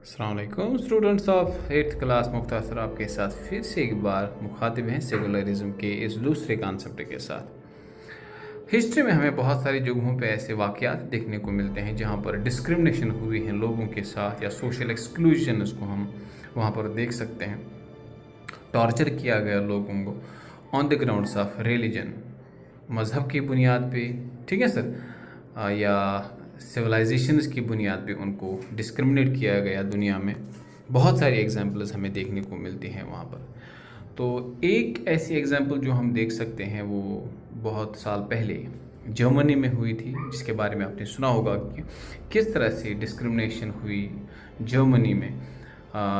अस्सलामुअलैकुम students of 8th class मुख्तासर आपके साथ फिर से एक बार मुखातिब हैं सेकुलरिज्म के इस दूसरे कॉन्सेप्ट के साथ। हिस्ट्री में हमें बहुत सारी जगहों पे ऐसे वाक़यात देखने को मिलते हैं जहाँ पर डिस्क्रिमिनेशन हुई है लोगों के साथ या सोशल एक्सक्लूजन उसको हम वहाँ पर देख सकते हैं। टॉर्चर किया गया लोगों को on the grounds of religion, मज़हब की बुनियाद पे, ठीक है सर, या सिविलाइजेशंस की बुनियाद पे उनको डिस्क्रिमिनेट किया गया। दुनिया में बहुत सारी एग्जांपल्स हमें देखने को मिलती हैं वहाँ पर। तो एक ऐसी एग्जांपल जो हम देख सकते हैं वो बहुत साल पहले जर्मनी में हुई थी, जिसके बारे में आपने सुना होगा कि किस तरह से डिस्क्रिमिनेशन हुई जर्मनी में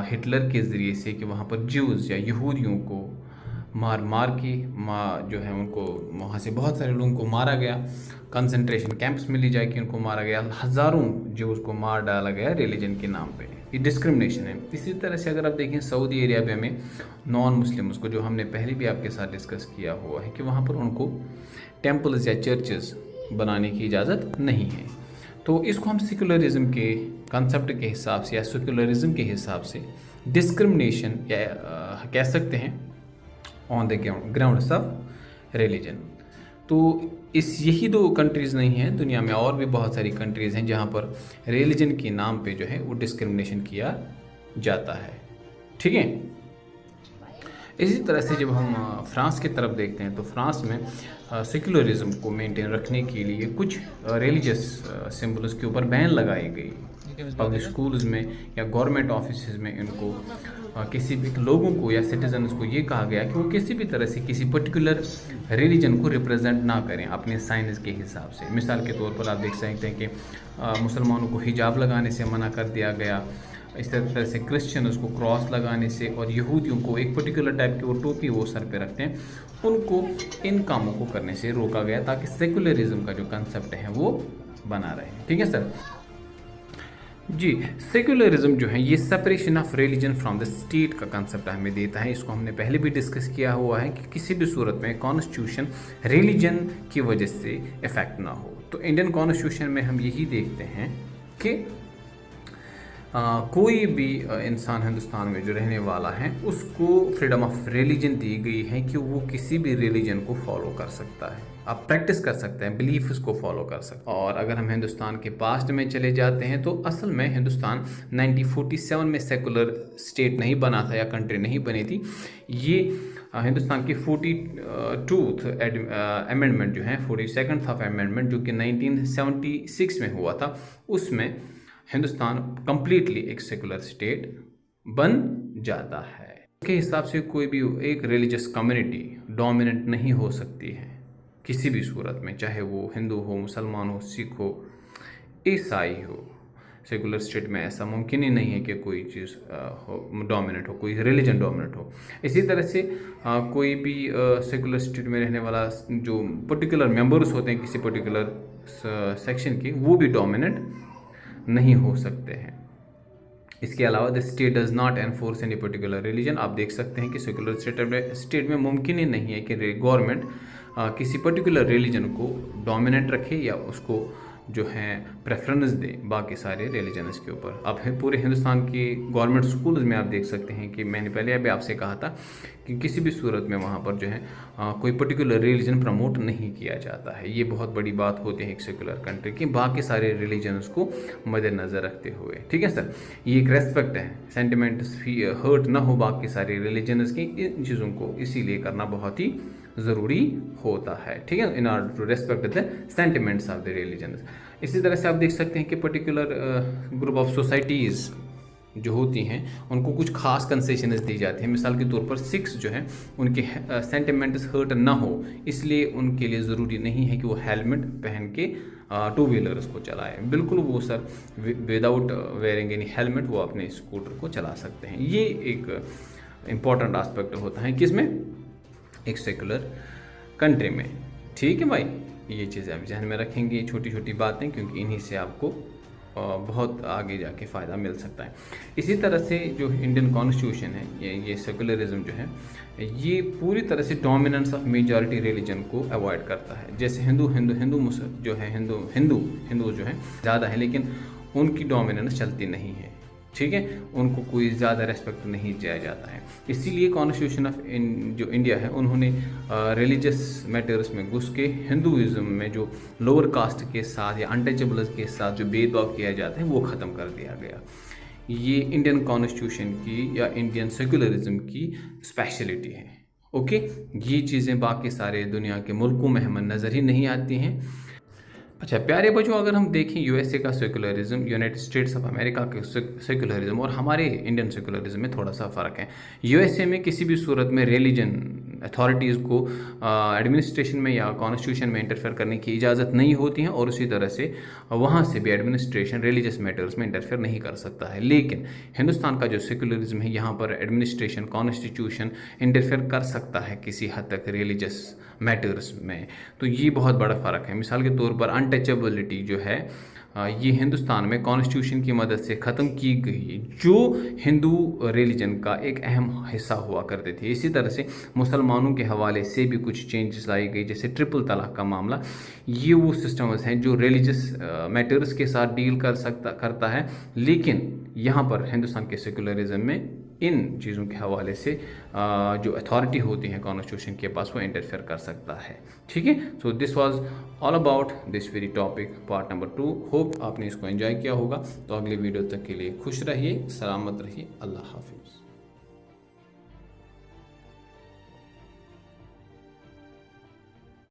हिटलर के ज़रिए से, कि वहाँ पर ज्यूज़ या यहूदियों को मार मार के जो है उनको वहाँ से बहुत सारे लोगों को मारा गया, कंसंट्रेशन कैंप्स में ले जाके उनको मारा गया, हज़ारों जो उसको मार डाला गया रिलीजन के नाम पे। ये डिस्क्रिमिनेशन है। इसी तरह से अगर आप देखें सऊदी अरेबिया में नॉन मुस्लिम्स को, जो हमने पहले भी आपके साथ डिस्कस किया हुआ है, कि वहाँ पर उनको टेम्पल्स या चर्चेस बनाने की इजाज़त नहीं है। तो इसको हम सेकुलरिज्म के कंसेप्ट के हिसाब से या सेकुलरिज्म के हिसाब से डिस्क्रिमिनेशन या कह सकते हैं on the grounds of religion. तो यही दो कंट्रीज़ नहीं हैं, दुनिया में और भी बहुत सारी कंट्रीज़ हैं जहाँ पर रिलीजन के नाम पे जो है वो डिस्क्रिमिनेशन किया जाता है, ठीक है। इसी तरह से जब हम फ्रांस की तरफ देखते हैं तो फ्रांस में सेकुलरिज्म को मेंटेन रखने के लिए कुछ रिलीजियस सिंबल्स के ऊपर बैन लगाई गई। पब्लिक स्कूल्स में या गवर्नमेंट ऑफिस में इनको किसी भी लोगों को या सिटीजन्स को ये कहा गया कि वो किसी भी तरह से किसी पर्टिकुलर रिलीजन को रिप्रेजेंट ना करें अपने साइंस के हिसाब से। मिसाल के तौर पर आप देख सकते हैं कि मुसलमानों को हिजाब लगाने से मना कर दिया गया, इस तरह से क्रिश्चियंस को क्रॉस लगाने से, और यहूदियों को एक पर्टिकुलर टाइप की वो टोपी वो सर पे रखते हैं, उनको इन कामों को करने से रोका गया ताकि सेकुलरिज्म का जो कंसेप्ट है वो बना रहे, ठीक है सर जी। सेकुलरिज्म जो है ये separation of religion from the state का कंसेप्ट हमें देता है। इसको हमने पहले भी डिस्कस किया हुआ है कि किसी भी सूरत में कॉन्स्टिट्यूशन रिलीजन की वजह से इफेक्ट ना हो। तो इंडियन कॉन्स्टिट्यूशन में हम यही देखते हैं कि कोई भी इंसान हिंदुस्तान में जो रहने वाला है उसको फ्रीडम ऑफ रिलीजन दी गई है कि वो किसी भी रिलीजन को फॉलो कर सकता है, आप प्रैक्टिस कर सकते हैं, बिलीफ उसको फॉलो कर सकते हैं। और अगर हम हिंदुस्तान के पास्ट में चले जाते हैं तो असल में हिंदुस्तान 1947 में सेकुलर स्टेट नहीं बना था या कंट्री नहीं बनी थी। ये हिंदुस्तान की 42th अमेंडमेंट जो है, 42nd अमेंडमेंट जो कि 1976 में हुआ था, उसमें हिंदुस्तान कम्प्लीटली एक सेकुलर स्टेट बन जाता है। इसके हिसाब से कोई भी एक रिलीजियस कम्युनिटी डोमिनेंट नहीं हो सकती है किसी भी सूरत में, चाहे वो हिंदू हो, मुसलमान हो, सिख हो, ईसाई हो। सेकुलर स्टेट में ऐसा मुमकिन ही नहीं है कि कोई चीज़ डोमिनेट हो, कोई रिलीजन डोमिनेट हो। इसी तरह से कोई भी सेकुलर स्टेट में रहने वाला जो पर्टिकुलर मेंबर्स होते हैं किसी पर्टिकुलर सेक्शन के, वो भी डोमिनेट नहीं हो सकते हैं। इसके अलावा the state does not enforce any particular religion. आप देख सकते हैं कि सेकुलर स्टेट में मुमकिन ही नहीं है कि गवर्नमेंट किसी पर्टिकुलर रिलीजन को डोमिनेट रखे या उसको जो है प्रेफरेंस दे बाकी सारे रिलीजन्स के ऊपर। अब पूरे हिंदुस्तान की गवर्नमेंट स्कूल्स में आप देख सकते हैं कि मैंने पहले अभी आपसे कहा था कि किसी भी सूरत में वहाँ पर जो है कोई पर्टिकुलर रिलीजन प्रमोट नहीं किया जाता है। ये बहुत बड़ी बात होती है एक सेकुलर कंट्री की, बाकी सारे रिलीजन्स को मद्देनज़र रखते हुए, ठीक है सर। ये एक रेस्पेक्ट है, सेंटिमेंट्स हर्ट ना हो बाकी सारे रिलीजन्स की, इन चीज़ों को इसीलिए करना बहुत ही ज़रूरी होता है, ठीक है, in order to respect the sentiments of the religion. इसी तरह से आप देख सकते हैं कि पर्टिकुलर ग्रुप ऑफ सोसाइटीज़ जो होती हैं उनको कुछ खास कंसेशंस दी जाती हैं। मिसाल के तौर पर सिक्स जो हैं उनके सेंटिमेंट्स हर्ट ना हो, इसलिए उनके लिए ज़रूरी नहीं है कि वो हेलमेट पहन के टू व्हीलर्स को चलाएं। बिल्कुल वो sir without wearing any helmet वो अपने स्कूटर को चला सकते हैं। ये एक इम्पॉर्टेंट आस्पेक्ट होता है किसमें, एक सेकुलर कंट्री में, ठीक है भाई। ये चीज़ें आप जहन में रखेंगे, छोटी छोटी बातें, क्योंकि इन्हीं से आपको बहुत आगे जाके फ़ायदा मिल सकता है। इसी तरह से जो इंडियन कॉन्स्टिट्यूशन है, ये सेकुलरिज्म जो है ये पूरी तरह से डोमिनेंस ऑफ मेजॉरिटी रिलीजन को अवॉइड करता है। जैसे हिंदू जो है हिंदू जो है ज़्यादा है, लेकिन उनकी डोमिनेंस चलती नहीं है। ठीक है, उनको कोई ज़्यादा रेस्पेक्ट नहीं दिया जाता है। इसीलिए कॉन्स्टिट्यूशन ऑफ जो इंडिया है, उन्होंने रिलीजियस मैटर्स में घुस के हिंदुज़म में जो लोअर कास्ट के साथ या अनटचेबल्स के साथ जो भेदभाव किया जाता है वो ख़त्म कर दिया गया। ये इंडियन कॉन्स्टिट्यूशन की या इंडियन सेकुलरिज्म की स्पेशलिटी है। ओके, ये चीज़ें बाकी सारे दुनिया के मुल्कों में हमें नज़र ही नहीं आती हैं। अच्छा प्यारे बच्चों, अगर हम देखें यूएसए का secularism, United states of America के सेकुलरिज्म और हमारे इंडियन सेकुलरिज्म में थोड़ा सा फ़र्क है। यूएसए में किसी भी सूरत में रिलीजन अथॉरिटीज़ को एडमिनिस्ट्रेशन में या कॉन्स्टिट्यूशन में इंटरफेयर करने की इजाज़त नहीं होती है, और उसी तरह से वहाँ से भी एडमिनिस्ट्रेशन रिलीजियस मैटर्स में इंटरफेयर नहीं कर सकता है। लेकिन हिंदुस्तान का जो सेकुलरिज्म है, यहाँ पर एडमिनिस्ट्रेशन, कॉन्स्टिट्यूशन इंटरफेयर कर सकता है किसी हद तक रिलीजियस मैटर्स में। तो ये बहुत बड़ा फ़र्क है। मिसाल के तौर पर अनटचेबिलिटी जो है ये हिंदुस्तान में कॉन्स्टिट्यूशन की मदद से ख़त्म की गई, जो हिंदू रिलीजन का एक अहम हिस्सा हुआ करते थे। इसी तरह से मुसलमानों के हवाले से भी कुछ चेंजेस लाई गई, जैसे ट्रिपल तलाक का मामला। ये वो सिस्टम्स हैं जो रिलीजियस मैटर्स के साथ डील करता है, लेकिन यहाँ पर हिंदुस्तान के सेकुलरिज्म में इन चीज़ों के हवाले से जो अथॉरिटी होती है कॉन्स्टिट्यूशन के पास, वो इंटरफेयर कर सकता है। ठीक है, so this was all about this very topic part number 2। Hope आपने इसको एंजॉय किया होगा। तो अगले वीडियो तक के लिए खुश रहिए, सलामत रहिए, अल्लाह हाफिज़।